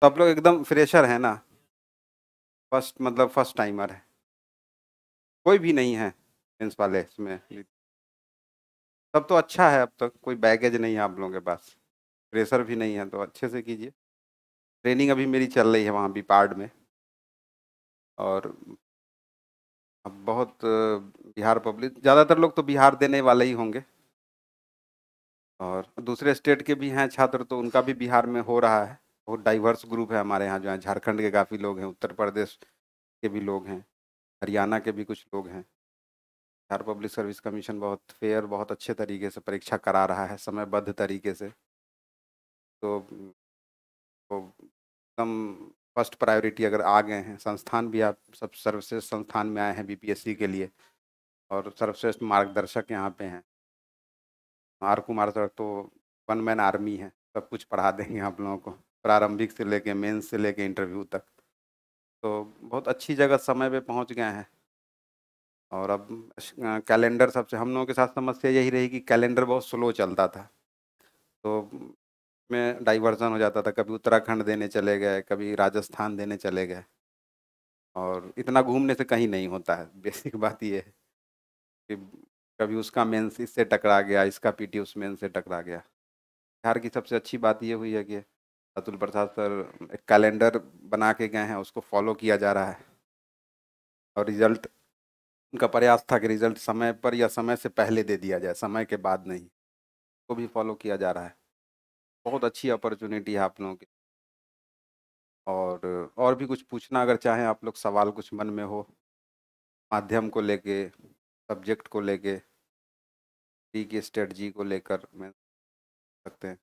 तो आप लोग एकदम फ्रेशर है ना? फर्स्ट मतलब फर्स्ट टाइमर है? कोई भी नहीं है मेंस वाले इसमें? तब तो अच्छा है, अब तक कोई बैगेज नहीं है आप लोगों के पास। प्रेशर भी नहीं है तो अच्छे से कीजिए। ट्रेनिंग अभी मेरी चल रही है वहाँ बिपार्ड में। और अब बहुत बिहार पब्लिक, ज़्यादातर लोग तो बिहार देने वाले ही होंगे। और दूसरे स्टेट के भी हैं छात्र, तो उनका भी बिहार में हो रहा है। बहुत डाइवर्स ग्रुप है हमारे यहाँ, जो है झारखंड के काफ़ी लोग हैं, उत्तर प्रदेश के भी लोग हैं, हरियाणा के भी कुछ लोग हैं। बिहार पब्लिक सर्विस कमीशन बहुत फेयर, बहुत अच्छे तरीके से परीक्षा करा रहा है, समयबद्ध तरीके से। तो वो एकदम फर्स्ट प्रायोरिटी अगर आ गए हैं, संस्थान भी आप सब सर्वश्रेष्ठ संस्थान में आए हैं बीपीएससी के लिए, और सर्वश्रेष्ठ मार्गदर्शक यहाँ पे हैं आर कुमार सर, तो वन मैन आर्मी है, सब कुछ पढ़ा देंगे आप लोगों को, प्रारंभिक से लेके मेंस से लेके इंटरव्यू तक। तो बहुत अच्छी जगह समय पे पहुँच गए हैं। और अब कैलेंडर, सबसे हम लोगों के साथ समस्या यही रही कि कैलेंडर बहुत स्लो चलता था। तो में डाइवर्जन हो जाता था, कभी उत्तराखंड देने चले गए, कभी राजस्थान देने चले गए। और इतना घूमने से कहीं नहीं होता है, बेसिक बात ये है कि कभी उसका मेंस इससे टकरा गया, इसका पीटी उस मेंस से टकरा गया। बिहार की सबसे अच्छी बात ये हुई है कि अतुल प्रसाद सर एक कैलेंडर बना के गए हैं, उसको फॉलो किया जा रहा है। और रिजल्ट, उनका प्रयास था कि रिजल्ट समय पर या समय से पहले दे दिया जाए, समय के बाद नहीं। को भी फॉलो किया जा रहा है। बहुत अच्छी अपॉर्चुनिटी है आप लोगों की। और भी कुछ पूछना अगर चाहें आप लोग, सवाल कुछ मन में हो, माध्यम को लेके, सब्जेक्ट को लेके, टी की स्ट्रेटजी को लेकर मैं सकते हैं।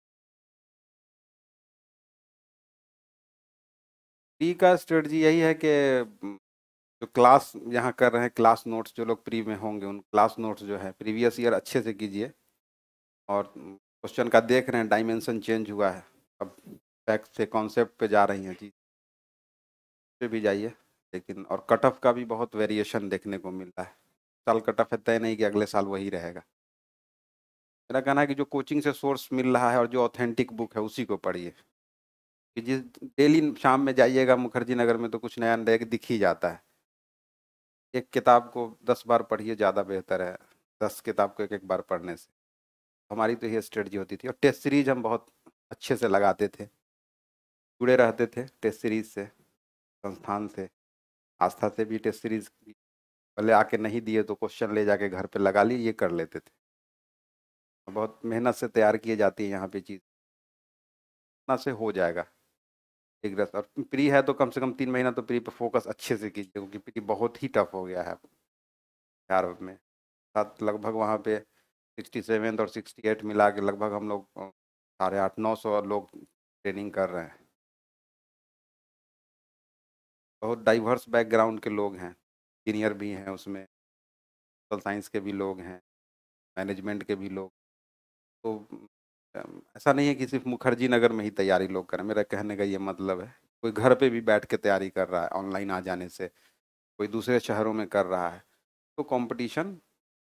टी का स्ट्रेटजी यही है कि जो क्लास यहाँ कर रहे हैं, क्लास नोट्स जो लोग प्री में होंगे, उन क्लास नोट्स जो है प्रीवियस ईयर अच्छे से कीजिए। और क्वेश्चन का देख रहे हैं डायमेंशन चेंज हुआ है, अब फैक्ट से कॉन्सेप्ट पे जा रही हैं चीज, पे भी जाइए। लेकिन और कट ऑफ का भी बहुत वेरिएशन देखने को मिल रहा है। साल कट ऑफ है तय नहीं कि अगले साल वही रहेगा। मेरा कहना है कि जो कोचिंग से सोर्स मिल रहा है और जो ऑथेंटिक बुक है उसी को पढ़िए। कि जिस डेली शाम में जाइएगा मुखर्जी नगर में तो कुछ नया नया दिख ही जाता है। एक किताब को 10 बार पढ़िए, ज़्यादा बेहतर है 10 किताब को एक एक बार पढ़ने से। हमारी तो ये स्ट्रेटजी होती थी। और टेस्ट सीरीज हम बहुत अच्छे से लगाते थे, जुड़े रहते थे टेस्ट सीरीज से, संस्थान से, आस्था से भी टेस्ट सीरीज भले आके नहीं दिए तो क्वेश्चन ले जाके घर पे लगा लिए, ये कर लेते थे। बहुत मेहनत से तैयार किए जाती है यहाँ पे चीज़, इतना से हो जाएगा एक रस। और प्री है तो कम से कम 3 महीना तो प्री पे फोकस अच्छे से कीजिए, क्योंकि प्री बहुत ही टफ हो गया है बिहार में। साथ लगभग वहाँ पे 67 और 68 मिला के लगभग हम लोग 850-900 लोग ट्रेनिंग कर रहे हैं। बहुत डाइवर्स बैकग्राउंड के लोग हैं, सीनियर भी हैं उसमें, सोशल साइंस के भी लोग हैं, मैनेजमेंट के भी लोग। तो ऐसा नहीं है कि सिर्फ मुखर्जी नगर में ही तैयारी लोग करें, मेरा कहने का ये मतलब है। कोई घर पे भी बैठ के तैयारी कर रहा है ऑनलाइन आ जाने से, कोई दूसरे शहरों में कर रहा है। तो कंपटीशन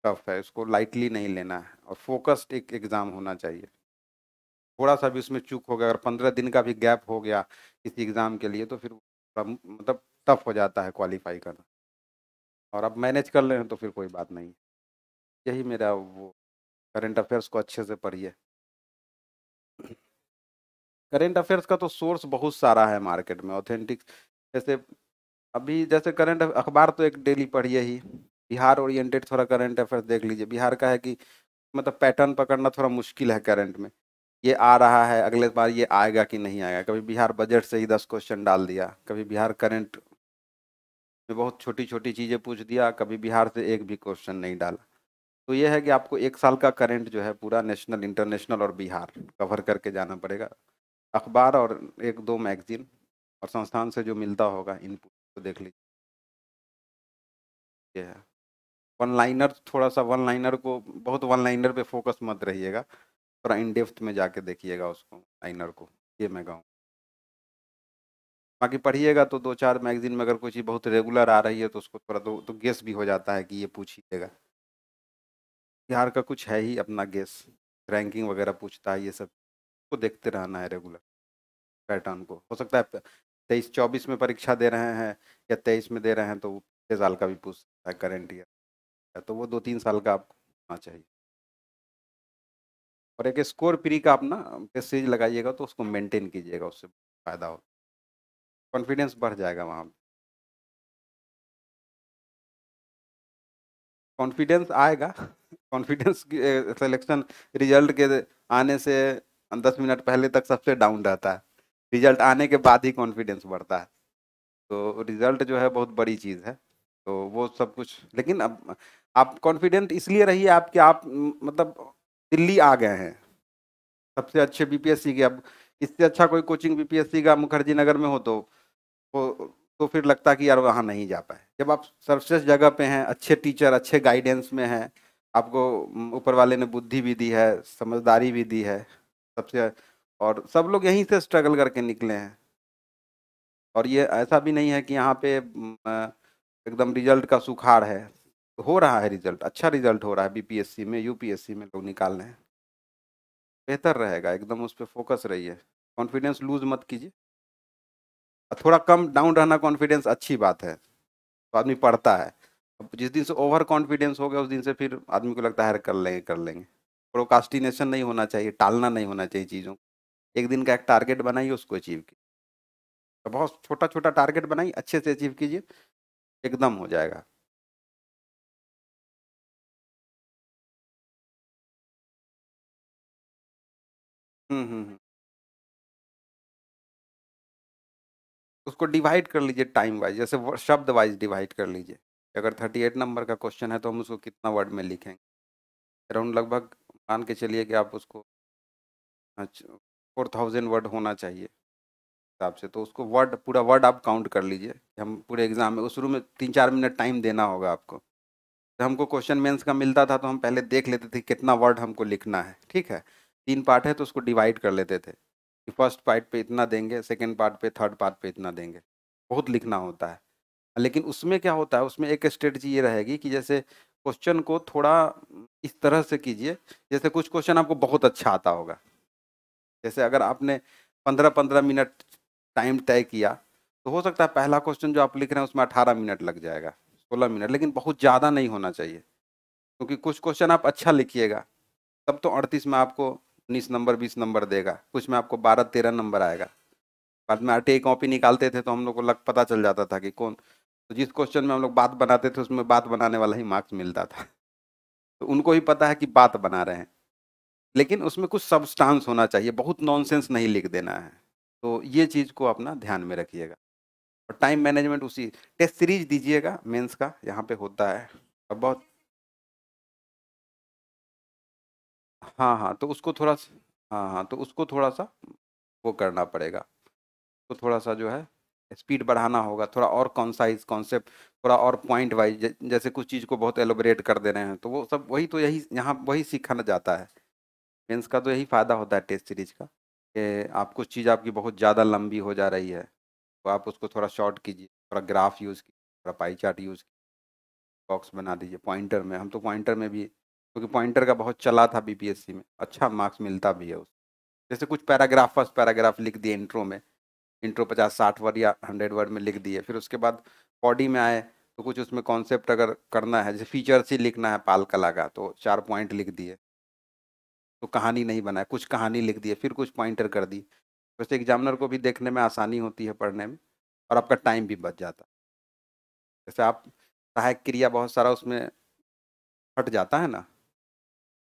टफ है, इसको लाइटली नहीं लेना है, और फोकस्ड एक एग्ज़ाम होना चाहिए। थोड़ा सा भी उसमें चूक हो गया, अगर 15 दिन का भी गैप हो गया किसी एग्ज़ाम के लिए, तो फिर मतलब टफ हो जाता है क्वालिफाई करना। और अब मैनेज कर ले हैं तो फिर कोई बात नहीं। यही मेरा वो, करंट अफेयर्स को अच्छे से पढ़िए। करंट अफेयर्स का तो सोर्स बहुत सारा है मार्केट में, ऑथेंटिक। जैसे अभी जैसे करंट अखबार तो एक डेली पढ़िए ही, बिहार ओरिएंटेड थोड़ा करंट अफेयर्स देख लीजिए। बिहार का है कि मतलब पैटर्न पकड़ना थोड़ा मुश्किल है करंट में। ये आ रहा है, अगले बार ये आएगा कि नहीं आएगा। कभी बिहार बजट से ही 10 क्वेश्चन डाल दिया, कभी बिहार करंट में बहुत छोटी छोटी चीज़ें पूछ दिया, कभी बिहार से एक भी क्वेश्चन नहीं डाला। तो ये है कि आपको 1 साल का करंट जो है पूरा नेशनल, इंटरनेशनल और बिहार कवर करके जाना पड़ेगा। अखबार और एक दो मैगजीन और संस्थान से जो मिलता होगा इनपुट तो देख लीजिए। ये है। वन लाइनर, थोड़ा सा वन लाइनर को, बहुत वन लाइनर पे फोकस मत रहिएगा, थोड़ा इन डेप्थ में जाके देखिएगा उसको, लाइनर को। ये मैं कहूँ। बाकी पढ़िएगा तो 2-4 मैगजीन में अगर कोई चीज़ बहुत रेगुलर आ रही है तो उसको थोड़ा तो गेस भी हो जाता है कि ये पूछिएगा। बिहार का कुछ है ही अपना गेस, रैंकिंग वगैरह पूछता है, ये सब को देखते रहना है रेगुलर। पैटर्न को। हो सकता है 23-24 में परीक्षा दे रहे हैं या 23 में दे रहे हैं, तो 6 साल का भी पूछ सकता है करेंट ईयर, तो वो 2-3 साल का आपको होना चाहिए। और एक स्कोर प्री का आप ना टेस्ट सीरीज लगाइएगा तो उसको मेंटेन कीजिएगा, उससे फायदा हो, कॉन्फिडेंस बढ़ जाएगा वहाँ पे। कॉन्फिडेंस आएगा कॉन्फिडेंस सिलेक्शन रिजल्ट के आने से 10 मिनट पहले तक सबसे डाउन रहता है, रिजल्ट आने के बाद ही कॉन्फिडेंस बढ़ता है। तो रिजल्ट जो है बहुत बड़ी चीज़ है, तो वो सब कुछ। लेकिन अब आप कॉन्फिडेंट इसलिए रहिए आपके आप मतलब दिल्ली आ गए हैं सबसे अच्छे बीपीएससी के, अब इससे अच्छा कोई कोचिंग बीपीएससी का मुखर्जी नगर में हो वो तो फिर लगता कि यार वहाँ नहीं जा पाए। जब आप सर्वश्रेष्ठ जगह पे हैं, अच्छे टीचर अच्छे गाइडेंस में हैं, आपको ऊपर वाले ने बुद्धि भी दी है, समझदारी भी दी है सबसे, और सब लोग यहीं से स्ट्रगल करके निकले हैं। और ये ऐसा भी नहीं है कि यहाँ पे एकदम रिजल्ट का सुखाड़ है, हो रहा है रिजल्ट, अच्छा रिजल्ट हो रहा है बीपीएससी में, यूपीएससी में लोग निकाल रहे हैं, बेहतर रहेगा एकदम, उस पर फोकस रहिए, कॉन्फिडेंस लूज मत कीजिए। थोड़ा कम डाउन रहना कॉन्फिडेंस अच्छी बात है, तो आदमी पढ़ता है। अब जिस दिन से ओवर कॉन्फिडेंस हो गया उस दिन से फिर आदमी को लगता है कर लेंगे कर लेंगे। प्रोकास्टिनेशन नहीं होना चाहिए, टालना नहीं होना चाहिए चीज़ों को। एक दिन का एक टारगेट बनाइए, उसको अचीव कीजिए, तो बहुत छोटा छोटा टारगेट बनाइए, अच्छे से अचीव कीजिए, एकदम हो जाएगा। हम्म। उसको डिवाइड कर लीजिए टाइम वाइज, जैसे शब्द वाइज डिवाइड कर लीजिए। अगर 38 नंबर का क्वेश्चन है तो हम उसको कितना वर्ड में लिखेंगे, अराउंड लगभग मान के चलिए कि आप उसको 4000 वर्ड होना चाहिए हिसाब से, तो उसको वर्ड पूरा वर्ड आप काउंट कर लीजिए कि हम पूरे एग्जाम में, उस शुरू में 3-4 मिनट टाइम देना होगा आपको। जब हमको क्वेश्चन मेंस का मिलता था तो हम पहले देख लेते थे कितना वर्ड हमको लिखना है, ठीक है, 3 पार्ट है तो उसको डिवाइड कर लेते थे कि फर्स्ट पार्ट पे इतना देंगे, सेकेंड पार्ट पे, थर्ड पार्ट पे इतना देंगे, बहुत लिखना होता है। लेकिन उसमें क्या होता है, उसमें एक स्ट्रेटजी ये रहेगी कि जैसे क्वेश्चन को थोड़ा इस तरह से कीजिए, जैसे कुछ क्वेश्चन आपको बहुत अच्छा आता होगा, जैसे अगर आपने 15-15 मिनट टाइम तय किया, तो हो सकता है पहला क्वेश्चन जो आप लिख रहे हैं उसमें 18 मिनट लग जाएगा, 16 मिनट, लेकिन बहुत ज़्यादा नहीं होना चाहिए, क्योंकि कुछ क्वेश्चन आप अच्छा लिखिएगा तब तो 38 में आपको 19 नंबर 20 नंबर देगा, कुछ में आपको 12-13 नंबर आएगा। बाद में आरटीआई कॉपी निकालते थे तो हम लोग को लग पता चल जाता था कि कौन, तो जिस क्वेश्चन में हम लोग बात बनाते थे उसमें बात बनाने वाला ही मार्क्स मिलता था, तो उनको ही पता है कि बात बना रहे हैं, लेकिन उसमें कुछ सब्सटेंस होना चाहिए, बहुत नॉनसेंस नहीं लिख देना है। तो ये चीज़ को अपना ध्यान में रखिएगा, और टाइम मैनेजमेंट उसी टेस्ट सीरीज दीजिएगा मेंस का, यहाँ पे होता है। अब बहुत, हाँ हाँ, तो उसको थोड़ा हाँ हाँ, तो उसको थोड़ा सा वो करना पड़ेगा, तो थोड़ा सा जो है स्पीड बढ़ाना होगा, थोड़ा और कॉन्साइज कॉन्सेप्ट, थोड़ा और पॉइंट वाइज, जैसे कुछ चीज़ को बहुत एलोबरेट कर दे रहे हैं, तो वो सब वही तो यही यहाँ वही सीखना जाता है। मेंस का तो यही फ़ायदा होता है टेस्ट सीरीज का, कि आप कुछ चीज़ आपकी बहुत ज़्यादा लंबी हो जा रही है तो आप उसको थोड़ा शॉर्ट कीजिए, थोड़ा ग्राफ यूज़ कीजिए, थोड़ा पाई चार्ट यूज़ कीजिए, बॉक्स बना दीजिए पॉइंटर में, हम तो पॉइंटर में भी, क्योंकि पॉइंटर का बहुत चला था बीपीएससी में, अच्छा मार्क्स मिलता भी है उस, जैसे कुछ पैराग्राफ, फर्स्ट पैराग्राफ लिख दिए इंट्रो में, इंट्रो 50-60 वर्ड या 100 वर्ड में लिख दिए, फिर उसके बाद बॉडी में आए तो कुछ उसमें कॉन्सेप्ट अगर करना है, जैसे फीचर्स ही लिखना है पाल कला का, तो 4 पॉइंट लिख दिए, तो कहानी नहीं बनाए, कुछ कहानी लिख दिए, फिर कुछ पॉइंटर कर दी, वैसे एग्जामिनर को भी देखने में आसानी होती है पढ़ने में, और आपका टाइम भी बच जाता है। जैसे आप सहायक क्रिया बहुत सारा उसमें हट जाता है ना,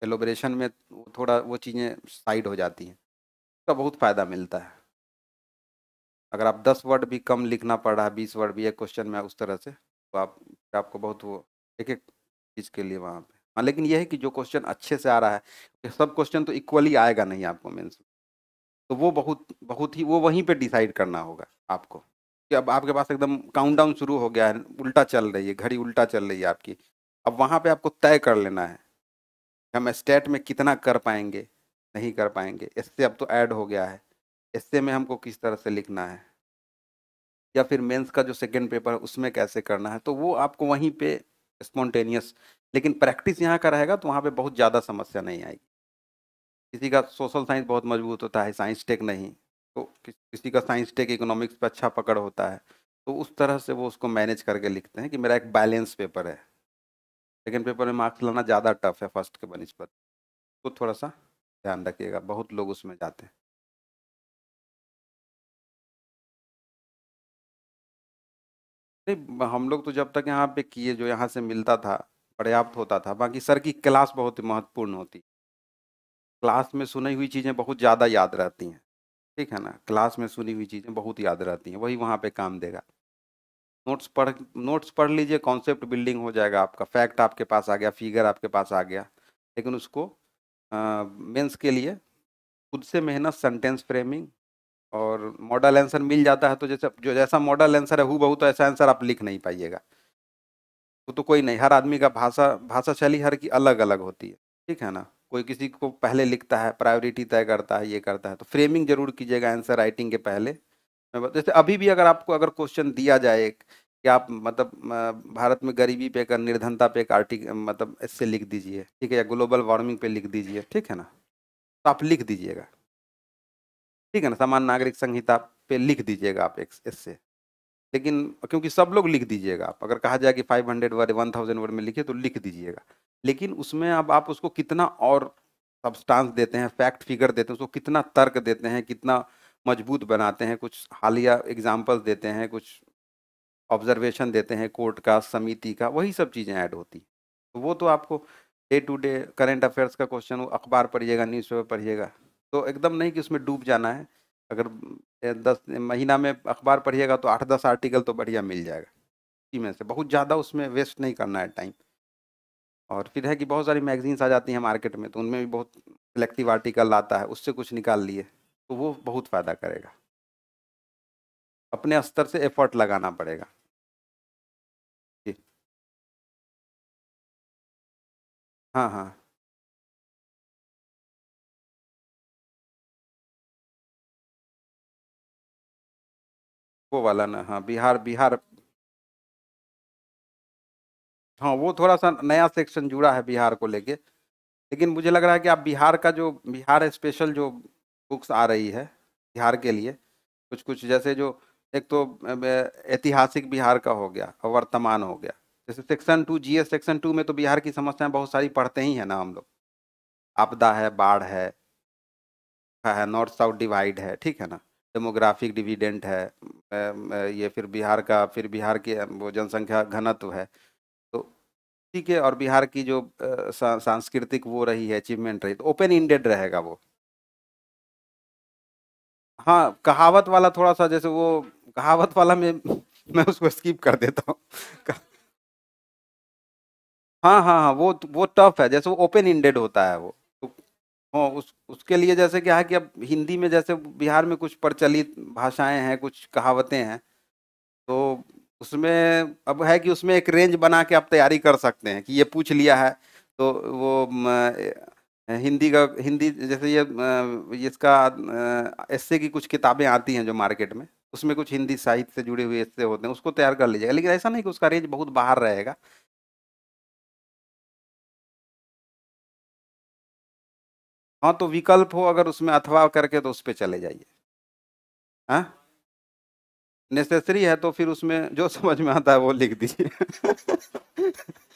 एलोबरेशन में थोड़ा वो चीज़ें साइड हो जाती हैं, उसका बहुत फ़ायदा मिलता है। अगर आप 10 वर्ड भी कम लिखना पड़ रहा है, 20 वर्ड भी एक क्वेश्चन में उस तरह से, तो आपको बहुत वो एक एक चीज़ के लिए वहाँ पे, हाँ, लेकिन ये है कि जो क्वेश्चन अच्छे से आ रहा है, ये सब क्वेश्चन तो इक्वली आएगा नहीं आपको मेंस में, तो वो बहुत बहुत ही वो वहीं पे डिसाइड करना होगा आपको, कि अब आपके पास एकदम काउंटडाउन शुरू हो गया है, उल्टा चल रही है घड़ी, उल्टा चल रही है आपकी, अब वहाँ पे आपको तय कर लेना है कि हम स्टेट में कितना कर पाएंगे, नहीं कर पाएंगे, इससे अब तो ऐड हो गया है, इससे में हमको किस तरह से लिखना है, या फिर मेंस का जो सेकंड पेपर है उसमें कैसे करना है, तो वो आपको वहीं पे स्पॉन्टेनियस, लेकिन प्रैक्टिस यहाँ का रहेगा तो वहाँ पे बहुत ज़्यादा समस्या नहीं आएगी। किसी का सोशल साइंस बहुत मजबूत होता है, साइंस टेक नहीं, तो किसी का साइंस टेक इकोनॉमिक्स पे अच्छा पकड़ होता है, तो उस तरह से वो उसको मैनेज करके लिखते हैं कि मेरा एक बैलेंस पेपर है। सेकेंड पेपर में मार्क्स लाना ज़्यादा टफ है फर्स्ट के बनिस्पत, तो थोड़ा सा ध्यान रखिएगा, बहुत लोग उसमें जाते हैं। नहीं, हम लोग तो जब तक यहाँ पे किए, जो यहाँ से मिलता था पर्याप्त होता था। बाकी सर की क्लास बहुत ही महत्वपूर्ण होती, क्लास में सुनी हुई चीज़ें बहुत ज़्यादा याद रहती हैं। ठीक है ना, क्लास में सुनी हुई चीज़ें बहुत याद रहती हैं, वही वहाँ पे काम देगा। नोट्स पढ़ लीजिए, कॉन्सेप्ट बिल्डिंग हो जाएगा आपका, फैक्ट आपके पास आ गया, फिगर आपके पास आ गया। लेकिन उसको मेंस के लिए खुद से मेहनत, सेंटेंस फ्रेमिंग और मॉडल आंसर मिल जाता है, तो जैसे जो जैसा मॉडल आंसर है हूबहू तो ऐसा आंसर आप लिख नहीं पाइएगा। वो तो कोई नहीं, हर आदमी का भाषा भाषा शैली हर की अलग अलग होती है। ठीक है ना, कोई किसी को पहले लिखता है, प्रायोरिटी तय करता है, ये करता है, तो फ्रेमिंग जरूर कीजिएगा आंसर राइटिंग के पहले। जैसे अभी भी अगर आपको अगर क्वेश्चन दिया जाए कि आप मतलब भारत में गरीबी पे एक, निर्धनता पे एक आर्टिकल मतलब इससे लिख दीजिए, ठीक है, या ग्लोबल वार्मिंग पे लिख दीजिए, ठीक है ना, तो आप लिख दीजिएगा। ठीक है ना, सामान्य नागरिक संहिता पे लिख दीजिएगा आप एक इससे। लेकिन क्योंकि सब लोग लिख दीजिएगा, आप अगर कहा जाए कि 500 वर्ड 1000 वर्ड में लिखिए तो लिख दीजिएगा। लेकिन उसमें अब आप उसको कितना और सब्सटेंस देते हैं, फैक्ट फिगर देते हैं, उसको कितना तर्क देते हैं, कितना मजबूत बनाते हैं, कुछ हालिया एग्जाम्पल्स देते हैं, कुछ ऑब्जर्वेशन देते हैं कोर्ट का, समिति का, वही सब चीज़ें ऐड होती। तो वो तो आपको day to day current affairs का क्वेश्चन, वो अखबार पढ़िएगा, न्यूज़पेपर पढ़िएगा, तो एकदम नहीं कि उसमें डूब जाना है। अगर 10 महीना में अखबार पढ़िएगा तो 8-10 आर्टिकल तो बढ़िया मिल जाएगा। इसी में से बहुत ज़्यादा उसमें वेस्ट नहीं करना है टाइम। और फिर है कि बहुत सारी मैगजीन्स आ जाती हैं मार्केट में, तो उनमें भी बहुत सिलेक्टिव आर्टिकल आता है, उससे कुछ निकाल लिए तो वो बहुत फ़ायदा करेगा। अपने स्तर से एफर्ट लगाना पड़ेगा। जी। हाँ हाँ, वो वाला ना, हाँ, बिहार बिहार। हाँ, वो थोड़ा सा नया सेक्शन जुड़ा है बिहार को लेके। लेकिन मुझे लग रहा है कि आप बिहार का जो बिहार स्पेशल जो बुक्स आ रही है बिहार के लिए, कुछ कुछ जैसे जो, एक तो ऐतिहासिक बिहार का हो गया और वर्तमान हो गया। जैसे सेक्शन 2 जीएस सेक्शन 2 में तो बिहार की समस्याएं बहुत सारी पढ़ते ही हैं ना हम लोग। आपदा है, बाढ़ है, नॉर्थ साउथ डिवाइड है, ठीक है ना, डेमोग्राफिक डिविडेंड है, ये फिर बिहार का, फिर बिहार के वो जनसंख्या घनत्व है। तो ठीक है, और बिहार की जो सांस्कृतिक वो रही है, अचीवमेंट रही, तो ओपन इंडेड रहेगा वो। हाँ, कहावत वाला थोड़ा सा, जैसे वो कहावत वाला में मैं उसको स्किप कर देता हूँ। हाँ हाँ हाँ, वो टफ है, जैसे वो ओपन इंडेड होता है वो। तो हाँ, उसके लिए जैसे क्या है कि अब हिंदी में जैसे बिहार में कुछ प्रचलित भाषाएं हैं, कुछ कहावतें हैं, तो उसमें अब है कि उसमें एक रेंज बना के आप तैयारी कर सकते हैं कि ये पूछ लिया है, तो वो हिंदी का, हिंदी जैसे ये इसका एस्से की कुछ किताबें आती हैं जो मार्केट में, उसमें कुछ हिंदी साहित्य से जुड़े हुए एस्से होते हैं, उसको तैयार कर लीजिएगा। लेकिन ऐसा नहीं कि उसका रेंज बहुत बाहर रहेगा। हाँ, तो विकल्प हो अगर उसमें अथवा करके तो उस पे चले जाइए। हाँ, नेसेसरी है तो फिर उसमें जो समझ में आता है वो लिख दीजिए।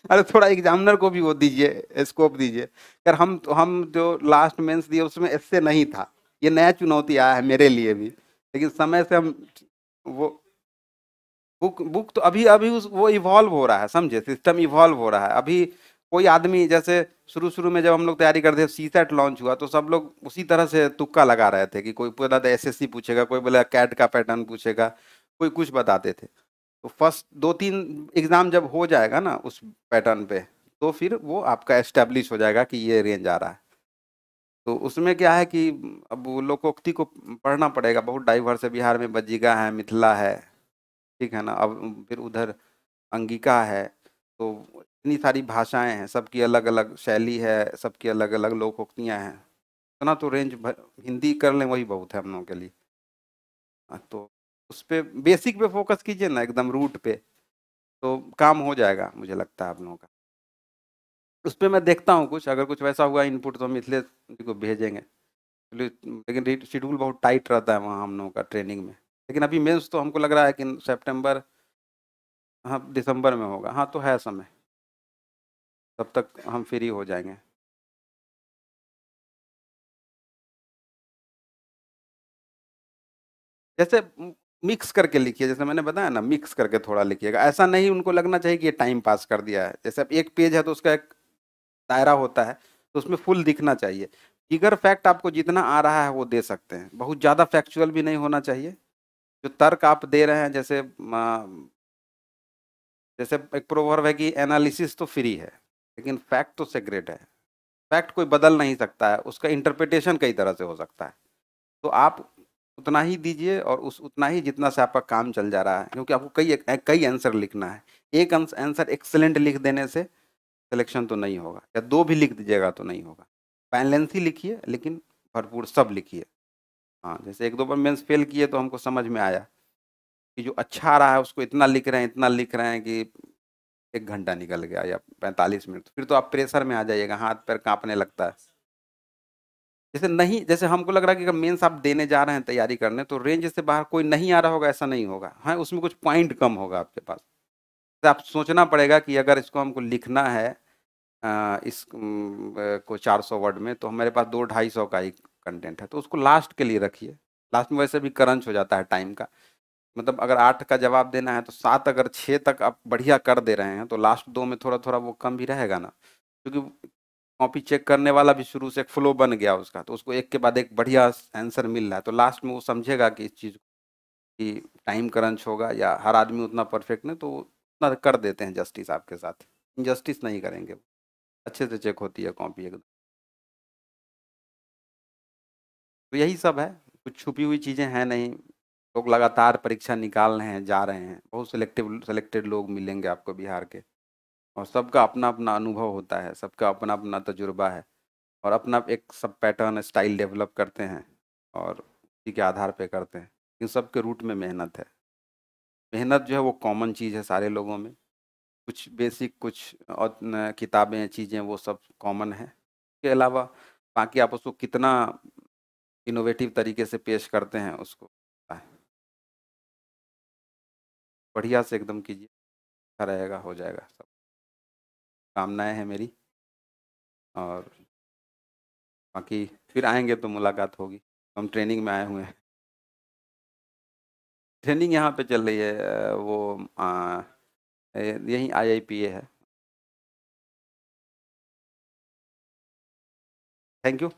अरे थोड़ा एग्जामिनर को भी वो दीजिए, स्कोप दीजिए। यार हम जो लास्ट मेंस दिए उसमें इससे नहीं था, ये नया चुनौती आया है मेरे लिए भी, लेकिन समय से हम वो बुक बुक तो अभी अभी वो इवॉल्व हो रहा है, समझे, सिस्टम इवॉल्व हो रहा है अभी। कोई आदमी जैसे शुरू शुरू में जब हम लोग तैयारी करते थे, सीसेट लॉन्च हुआ तो सब लोग उसी तरह से तुक्का लगा रहे थे कि कोई बोला था एसएससी पूछेगा, कोई बोला कैट का पैटर्न पूछेगा, कोई कुछ बताते थे। तो फर्स्ट 2-3 एग्जाम जब हो जाएगा ना उस पैटर्न पे, तो फिर वो आपका एस्टेब्लिश हो जाएगा कि ये रेंज आ रहा है। तो उसमें क्या है कि अब वो लोकोक्ति को पढ़ना पड़ेगा, बहुत डाइवर्स है, बिहार में बज्जिका है, मिथिला है, ठीक है ना, अब फिर उधर अंगिका है। तो इतनी सारी भाषाएं हैं, सबकी अलग अलग शैली है, सबकी अलग अलग लोकोक्तियाँ हैं। इतना तो रेंज हिंदी कर लें वही बहुत है हम लोगों के लिए। तो उस पे बेसिक पे फोकस कीजिए ना, एकदम रूट पे, तो काम हो जाएगा मुझे लगता है आप लोगों का। उस पे मैं देखता हूँ कुछ, अगर कुछ वैसा हुआ इनपुट तो मिथिलेश जी को भेजेंगे, लेकिन शेड्यूल बहुत टाइट रहता है वहाँ हम लोगों का ट्रेनिंग में। लेकिन अभी मेंस तो हमको लग रहा है कि सितंबर, हाँ दिसंबर में होगा। हाँ तो है समय, तब तक हम फ्री हो जाएंगे। जैसे मिक्स करके लिखिए, जैसे मैंने बताया ना, मिक्स करके थोड़ा लिखिएगा। ऐसा नहीं उनको लगना चाहिए कि ये टाइम पास कर दिया है। जैसे अब एक पेज है तो उसका एक दायरा होता है, तो उसमें फुल दिखना चाहिए। फिगर फैक्ट आपको जितना आ रहा है वो दे सकते हैं, बहुत ज़्यादा फैक्चुअल भी नहीं होना चाहिए। जो तर्क आप दे रहे हैं, जैसे जैसे एक प्रोवर्ब है कि एनालिसिस तो फ्री है लेकिन फैक्ट तो सेक्रेट है। फैक्ट कोई बदल नहीं सकता है, उसका इंटरप्रिटेशन कई तरह से हो सकता है। तो आप उतना ही दीजिए और उस उतना ही जितना से आपका काम चल जा रहा है, क्योंकि आपको कई आंसर लिखना है। एक आंसर एक्सेलेंट लिख देने से सिलेक्शन तो नहीं होगा, या दो भी लिख दीजिएगा तो नहीं होगा। बैलेंस ही लिखिए लेकिन भरपूर सब लिखिए। हाँ, जैसे एक दो बार मेंस फेल किए तो हमको समझ में आया कि जो अच्छा आ रहा है उसको इतना लिख रहे हैं, इतना लिख रहे हैं कि 1 घंटा निकल गया या 45 मिनट। फिर तो आप प्रेशर में आ जाइएगा, हाथ पैर कांपने लगता है। जैसे नहीं, जैसे हमको लग रहा है कि अगर मेंस आप देने जा रहे हैं तैयारी करने, तो रेंज से बाहर कोई नहीं आ रहा होगा ऐसा नहीं होगा। हाँ, उसमें कुछ पॉइंट कम होगा आपके पास। तो आप सोचना पड़ेगा कि अगर इसको हमको लिखना है को 400 वर्ड में, तो हमारे पास 200-250 का ही कंटेंट है, तो उसको लास्ट के लिए रखिए। लास्ट में वैसे भी क्रंच हो जाता है टाइम का। मतलब अगर 8 का जवाब देना है तो 7, अगर 6 तक आप बढ़िया कर दे रहे हैं तो लास्ट 2 में थोड़ा थोड़ा वो कम भी रहेगा ना, क्योंकि कॉपी चेक करने वाला भी शुरू से एक फ्लो बन गया उसका, तो उसको एक के बाद एक बढ़िया आंसर मिल रहा है, तो लास्ट में वो समझेगा कि इस चीज़ की टाइम क्रंच होगा या हर आदमी उतना परफेक्ट नहीं, तो वो उतना कर देते हैं जस्टिस आपके साथ। इनजस्टिस नहीं करेंगे, अच्छे से चेक होती है कॉपी एकदम। तो यही सब है, कुछ छुपी हुई चीज़ें हैं नहीं। लोग लगातार परीक्षा निकाल रहे हैं, जा रहे हैं, बहुत सेलेक्टेड लोग मिलेंगे आपको बिहार के। और सबका अपना अपना अनुभव होता है, सबका अपना अपना तजुर्बा है, और अपना एक सब पैटर्न स्टाइल डेवलप करते हैं और उसी के आधार पे करते हैं। इन सब के रूट में मेहनत है। मेहनत जो है वो कॉमन चीज़ है सारे लोगों में। कुछ बेसिक, कुछ और किताबें चीज़ें वो सब कॉमन है। इसके अलावा बाकी आप उसको कितना इनोवेटिव तरीके से पेश करते हैं उसको बढ़िया से एकदम कीजिए, अच्छा रहेगा, हो जाएगा सब। कामनाएं हैं मेरी। और बाकी फिर आएंगे तो मुलाकात होगी। हम ट्रेनिंग में आए हुए हैं। ट्रेनिंग यहाँ पे चल रही है, वो यहीं IIPA है। Thank you.